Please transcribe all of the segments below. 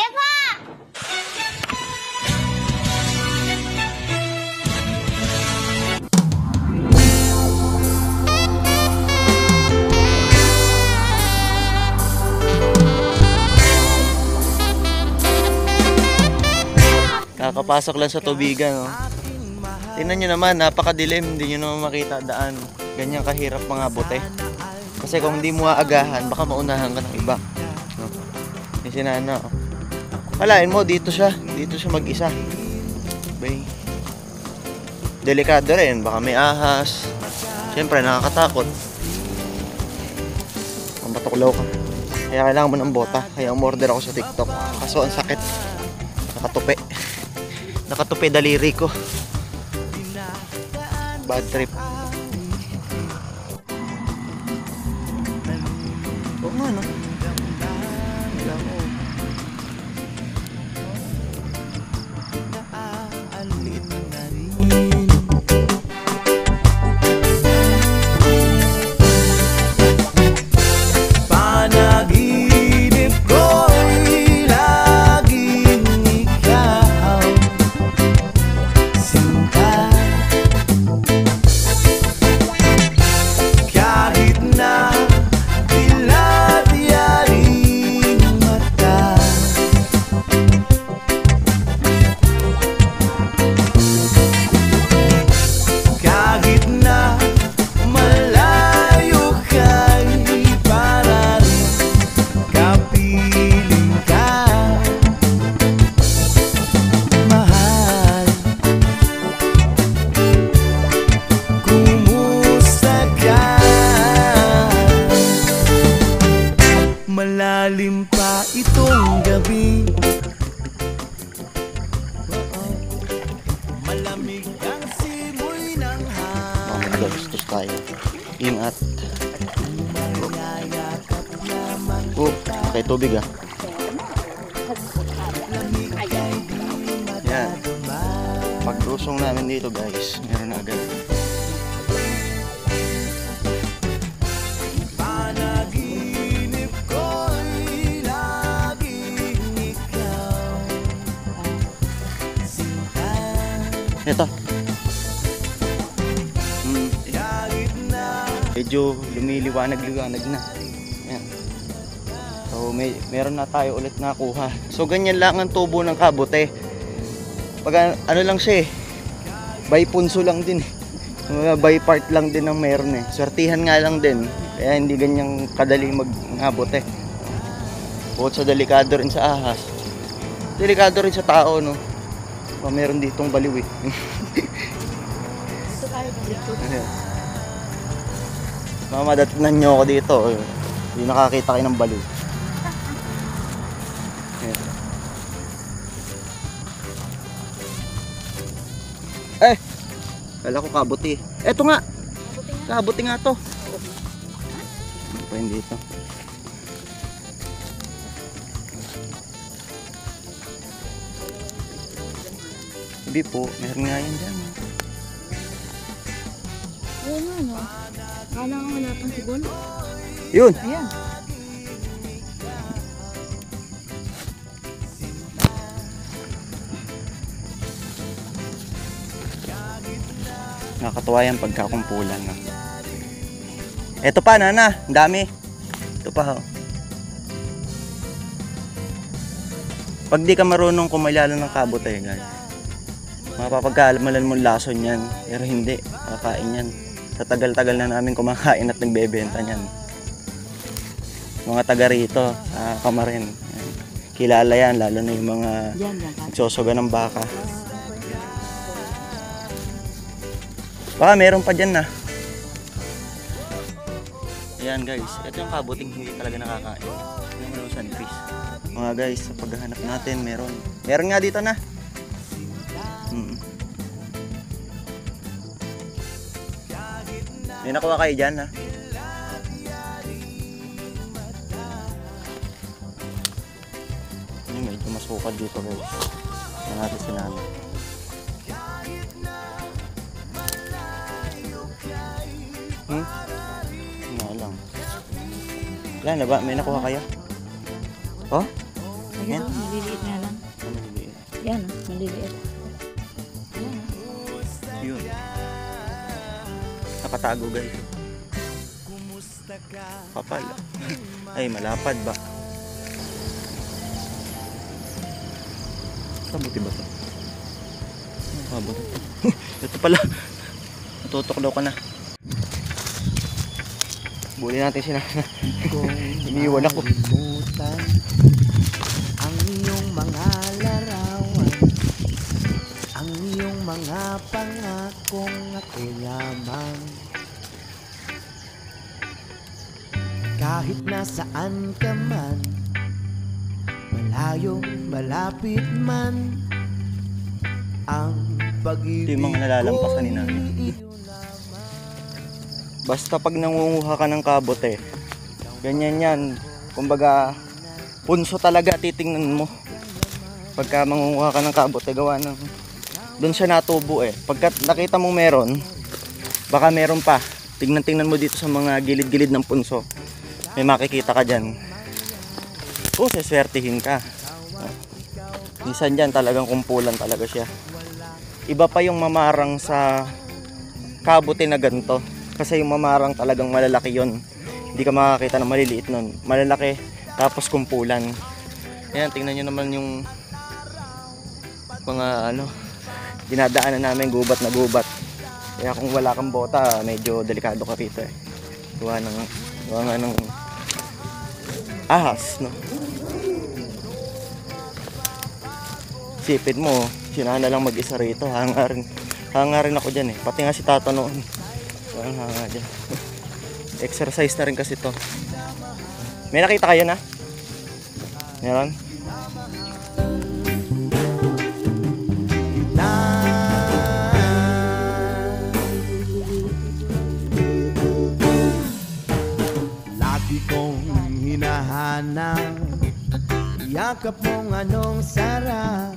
电话。Kakapasok lang sa tubigan, oh. Tingnan nyo naman, napakadilim, hindi nyo naman makita daan. Ganyan kahirap mga bote. Kasi kung hindi mo aagahan, baka maunahan ka ng iba, no? Yung sinana, oh. Kalain mo, dito siya mag-isa. Bay. Delikado rin, baka may ahas. Siyempre, nakakatakot. Ang batuklaw ka. Kaya kailangan mo ng bota. Kaya umorder ako sa TikTok. Kaso ang sakit. Nakatupi daliri ko. Bad trip. Oo nga, no? Wala ko. Panaginip ko'y laging ikaw, sinta. Kahit na dilat yaring mata, kahit na malayo ka'y para rin kapiling ka, mahal. Kumusta ka? Malalim pa itong gabi, malamig ang simoy ng hangin. Magdastos tayo. Ingat. Mayayakap lamang Oh, kay tubig, ah. Yan. Pag lusong namin dito, guys, meron na agad. panaginip ko'y laging ikaw, sinta. Ito. Kahit na Medyo lumiliwanag-liwanag na. Ayan. So meron na tayo ulit nakuha. So ganyan lang ang tubo ng kabote. Pag ano lang siya, by punso lang din. By part lang din ang meron, eh. Swertihan nga lang din. Kaya hindi ganyang kadali mag-abot, eh. Bukod sa delikado rin sa ahas, delikado rin sa tao, no? Meron ditong baliw, eh. Ayan. Mamadatnan nyo ako dito, hindi nakakita kayo ng baliw. Ayan. Eh, kala ko kabuti. Eto nga, kabuti nga to. Ano pa yun dito? Hindi po, meron nga yan dyan. Oo nga, no? Kala nga wala pang sibol. Yun! Ayan. Nakakatuwa yan pagkakumpulan, no? Eto pa, nana, ang dami. Ito pa, oh. Pag di ka marunong kumalala ng kabote, guys, mapapagkamalan mo lason yan. Pero hindi, kakain yan. Sa tagal-tagal na namin kumakain at nagbebenta yan. Mga taga rito, sa Kamarin. Yan. Kilala yan, lalo na yung mga nagsosoga ng baka. Baka meron pa dyan na. Ayan, guys, ito yung kabuting hindi talaga nakakain. Ito yung sunfish. Mga guys, sa paghahanap natin, meron nga dito na. May nakuha kayo dyan, ha? Ini medyo masukad dito, guys. Yan natin sinanay. Nga lang. Wala na ba? May nakuha kayo? Oh? Lagi Yan. doon, maliliit nga lang. Maliliit. Yan, maliliit. Yan. Yun. Nakatago guys. Kapal. Ay, malapad ba? Kabuti ba ito? Kabuti. Ito pala. Natutok daw ka na. Buli natin si Nana. Iniiwan ako. Kalimutan ang iyong mga larawan, ang iyong mga pangakong ako lamang. Kahit nasaan ka man, malayo, malapit man, ang pag-ibig Ito yung mga nalalampasan ni Nana. ko'y Basta pag nangunguha ka ng kabote, ganyan yan. Kumbaga, punso talaga titingnan mo. Pagka mangunguha ka ng kabote, gawa ng... Doon siya natubo eh. Pagka nakita mong meron, baka meron pa. Tingnan mo dito sa mga gilid-gilid ng punso. May makikita ka dyan. Seswertihin ka. Minsan dyan talagang kumpulan talaga siya. Iba pa yung mamarang sa kabote na ganito. Kasi yung mamarang talagang malalaki yon. Hindi ka makakita ng maliliit nun. Malalaki, tapos kumpulan. Ayan, tingnan nyo naman yung mga dinadaanan namin gubat na gubat. Kaya kung wala kang bota, medyo delikado ka rito eh. Gawa nga ng ahas, no? Sipin mo, sinana lang mag-isa rito. Hanga rin ako dyan eh. Pati nga si Tata noon. Hanga dyan. Exercise na rin kasi to. May nakita kayo na? Meron? Lagi kong hinahanap, yakap mong anong sarap,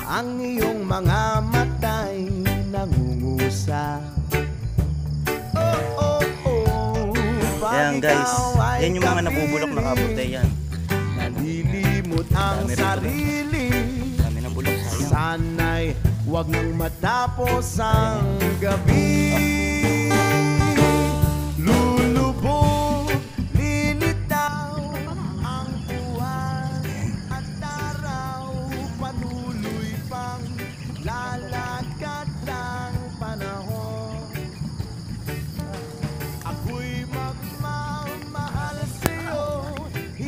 ang iyong mga mata'y nangungusap. Yan guys, yan yung mga nabubulok na kabote yan. Nalilimot ang Dami rin sarili, Dami ng bulok, sayang. sana'y wag nang matapos ang gabi. Lulubog, lilitaw ang buwan at araw, patuloy pang lalakad ang panahon. Ako'y magmamahal sa'yo,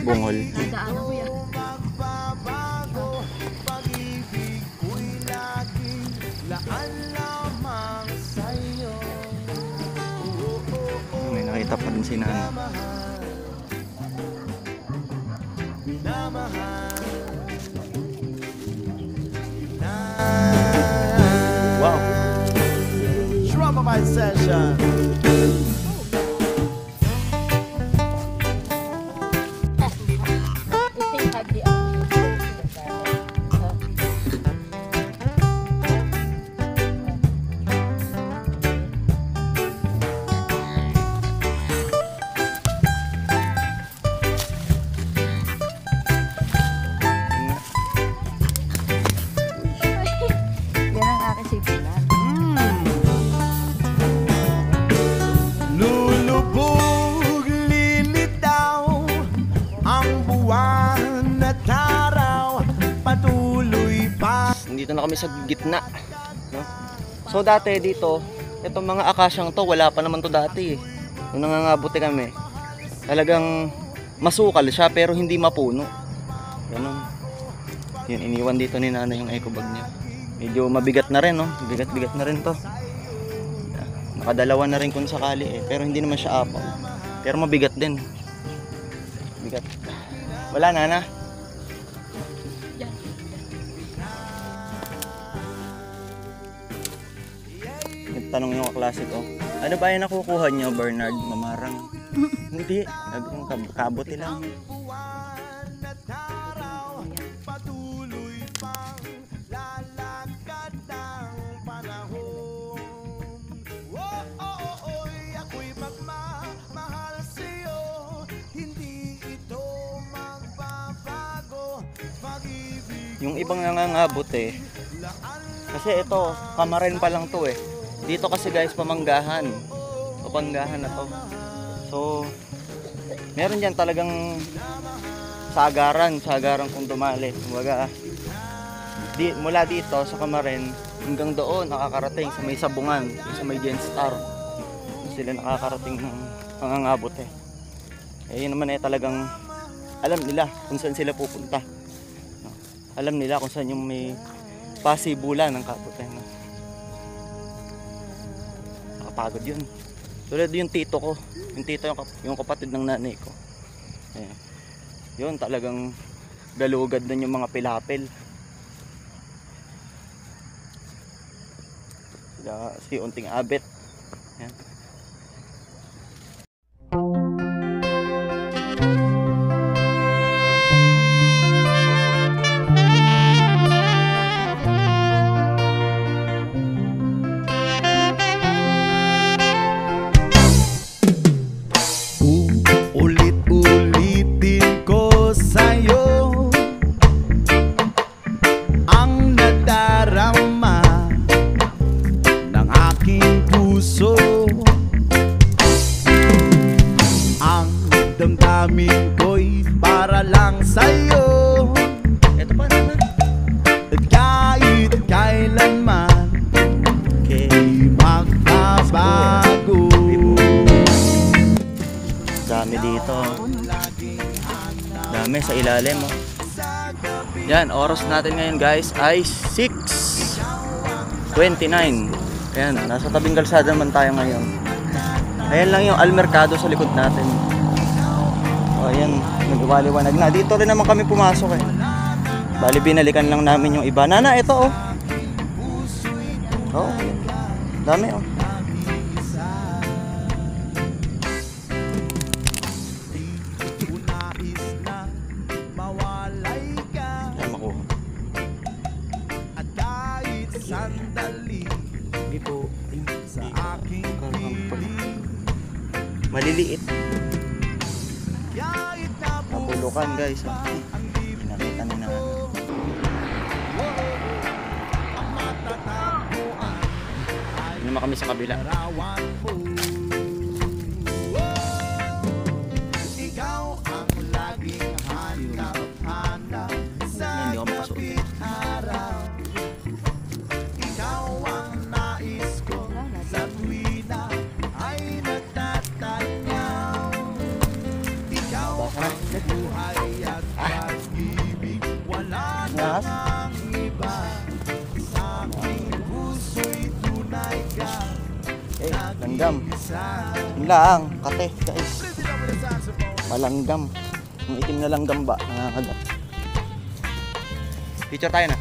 Bungol. Daan ako yan. magbabago, pag-ibig ko'y laging laan lamang sa'yo. May nakita pa din si Nana. Minamahal. Wow. Drama by session. Yan ang aking sipilan. Lulubog, lilitaw ang buwan at araw, patuloy pa. Nandito na kami sa gitna, no? So dati dito, itong mga akasyang to, wala pa naman to dati eh. Nung nangangabuti kami, talagang masukal siya pero hindi mapuno. Ganun. Yun, iniwan dito ni Nana yung eco bag niya. Medyo mabigat na rin, no? Bigat-bigat na rin to. Nakadalawa na rin kung sakali eh. Pero hindi naman siya apaw. Pero mabigat din. Bigat. Wala, Nana. Nagtanong yung kaklase ko, ano ba yung nakukuha niyo, Bernard? Mamarang. Hindi. Sabi ko, kabote lang. Patuloy pang lalakad ang panahon. Oh, oh, oh, oh, ako'y magmamahal sa'yo, hindi ito magbabago. Yung ibang nangangabote, kasi ito, Kamaren pa lang to eh. Dito kasi guys, Pamanggahan. Pamanggahan na to. So, meron dyan talagang sagaran kung dumali. Kumbaga, mula dito sa Kamaren, hanggang doon nakakarating sa may Sabungan, sa may Genstar. Sila nakakarating ng pangangabote. Eh, yun naman eh talagang alam nila kung saan sila pupunta. No? Alam nila kung saan yung may pasibulan ng kabote. No? Nakapagod yun. Tulad yung tito ko. Yung tito yung kapatid ng nanay ko. Ayan. Yun talagang galugad na yung mga pilapil. Sila si Unting Abet. Ayan. Ulit-ulitin ko sa'yo ang nadarama ng aking puso. Ang damdamin ko'y para lang sa'yo. Ito pa naman. At kahit kailanman di magbabago. Dami dito. Dami sa ilalim. Oh. Yan, oras natin ngayon guys ay 6:29. Ayan, nasa tabing kalsada naman tayo ngayon. Ayan lang yung Almercado sa likod natin. O ayan, nagwaliwanag na. Dito rin naman kami pumasok eh. Bali binalikan lang namin yung iba. Nana, ito oh. Oh, dami oh. Sandali Hindi po. sa aking Maliliit. kahit na Napulukan guys. Pinakita ni na. Hindi naman kami sa kabila. rawan mo. Ikaw ang laging hanap-hanap sa Hindi ako makasuot. kapit araw. Ikaw ang nais ko sa tuwina ay nagtatanyaw. Ikaw ang buhay at pag-ibig, wala Yes. nang iba. Sa aking puso'y tunay ka. Eh, langgam. Isa. Yun lang, kate guys. Malanggam. Yung itim na langgam ba? Nangangagat. Picture tayo na.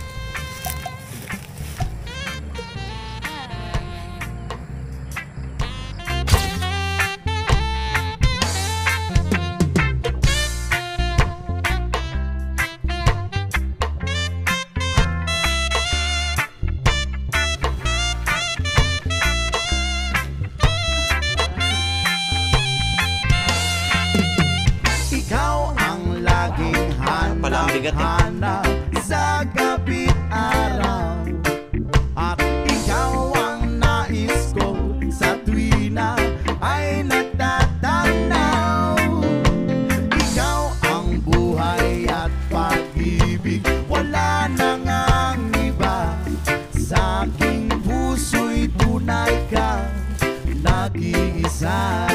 Ikaw ang laging Pala ang bigat eh. hanap sa kapit araw. At ikaw ang nais ko sa tuwina ay nagtatanaw. Ikaw ang buhay at pag-ibig, wala nang ang iba. Sa aking puso'y tunay ka, nag-iisa.